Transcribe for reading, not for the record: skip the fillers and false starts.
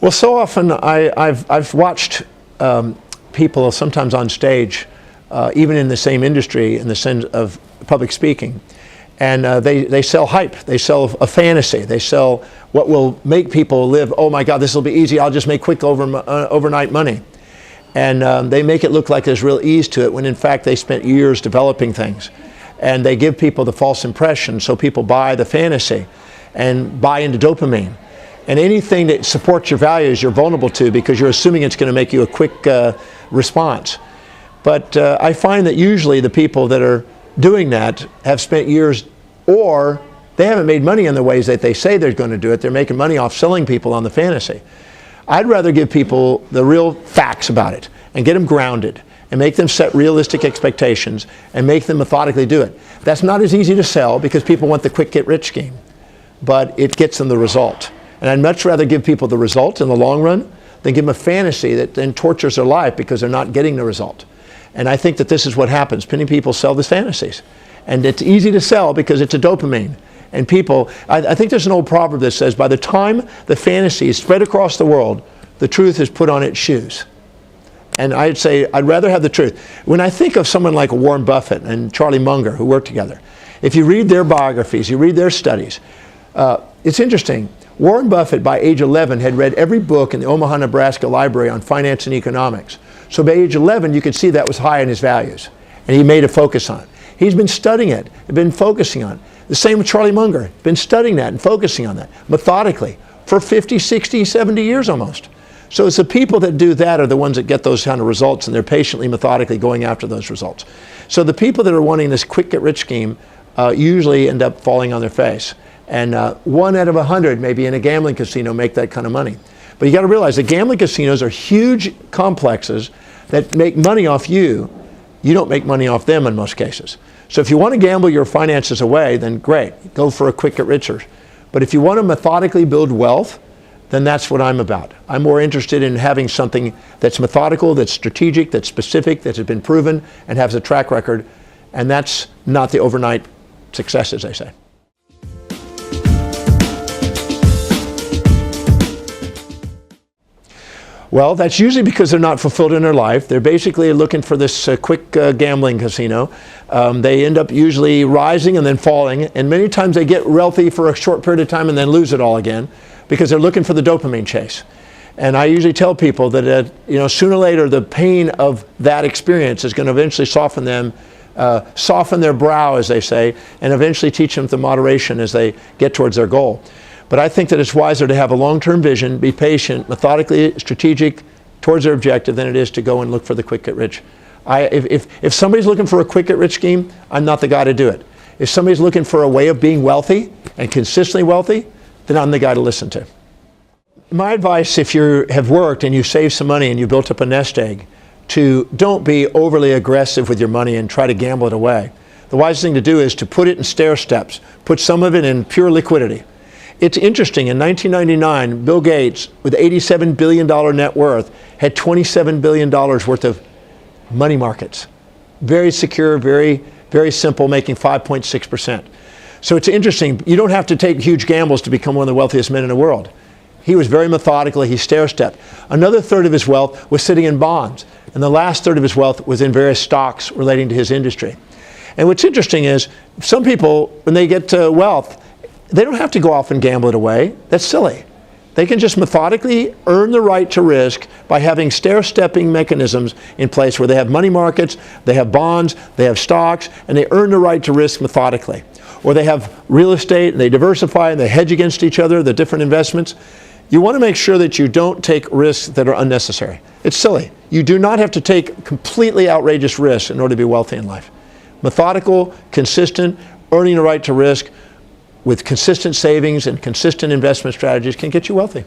Well, so often I've watched people sometimes on stage, even in the same industry, in the sense of public speaking, and they sell hype, they sell a fantasy, they sell what will make people live, oh my God, this will be easy, I'll just make quick overnight money. And they make it look like there's real ease to it, when in fact they spent years developing things. And they give people the false impression, so people buy the fantasy and buy into dopamine. And anything that supports your values you're vulnerable to, because you're assuming it's going to make you a quick response. But I find that usually the people that are doing that have spent years, or they haven't made money in the ways that they say they're going to do it. They're making money off selling people on the fantasy. I'd rather give people the real facts about it and get them grounded and make them set realistic expectations and make them methodically do it. That's not as easy to sell because people want the quick get rich scheme, but it gets them the result. And I'd much rather give people the result in the long run than give them a fantasy that then tortures their life because they're not getting the result. And I think that this is what happens. Many people sell these fantasies. And it's easy to sell because it's a dopamine. And people, I think there's an old proverb that says, by the time the fantasy is spread across the world, the truth is put on its shoes. And I'd say, I'd rather have the truth. When I think of someone like Warren Buffett and Charlie Munger, who worked together, if you read their biographies, you read their studies, it's interesting. Warren Buffett, by age 11, had read every book in the Omaha, Nebraska library on finance and economics. So by age 11, you could see that was high in his values. And he made a focus on it. He's been studying it, been focusing on it. The same with Charlie Munger, been studying that and focusing on that methodically for 50, 60, 70 years almost. So it's the people that do that are the ones that get those kind of results, and they're patiently, methodically going after those results. So the people that are wanting this quick get rich scheme usually end up falling on their face. And 1 out of 100 maybe in a gambling casino make that kind of money. But you got to realize that gambling casinos are huge complexes that make money off you. You don't make money off them in most cases. So if you want to gamble your finances away, then great, go for a quick get richer. But if you want to methodically build wealth, then that's what I'm about. I'm more interested in having something that's methodical, that's strategic, that's specific, that has been proven, and has a track record. And that's not the overnight success, as they say. Well, that's usually because they're not fulfilled in their life. They're basically looking for this quick gambling casino. They end up usually rising and then falling, and many times they get wealthy for a short period of time and then lose it all again because they're looking for the dopamine chase. And I usually tell people that sooner or later the pain of that experience is going to eventually soften them, soften their brow, as they say, and eventually teach them the moderation as they get towards their goal. But I think that it's wiser to have a long-term vision, be patient, methodically strategic towards their objective than it is to go and look for the quick get rich. If somebody's looking for a quick get rich scheme, I'm not the guy to do it. If somebody's looking for a way of being wealthy and consistently wealthy, then I'm the guy to listen to. My advice, if you have worked and you saved some money and you built up a nest egg, to don't be overly aggressive with your money and try to gamble it away. The wisest thing to do is to put it in stair steps, put some of it in pure liquidity. It's interesting, in 1999, Bill Gates, with $87 billion net worth, had $27 billion worth of money markets. Very secure, very, very simple, making 5.6%. So it's interesting, you don't have to take huge gambles to become one of the wealthiest men in the world. He was very methodical, he stair-stepped. Another third of his wealth was sitting in bonds, and the last third of his wealth was in various stocks relating to his industry. And what's interesting is, some people, when they get to wealth, they don't have to go off and gamble it away. That's silly. They can just methodically earn the right to risk by having stair-stepping mechanisms in place where they have money markets, they have bonds, they have stocks, and they earn the right to risk methodically. Or they have real estate, and they diversify, and they hedge against each other, the different investments. You want to make sure that you don't take risks that are unnecessary. It's silly. You do not have to take completely outrageous risks in order to be wealthy in life. Methodical, consistent, earning the right to risk, with consistent savings and consistent investment strategies can get you wealthy.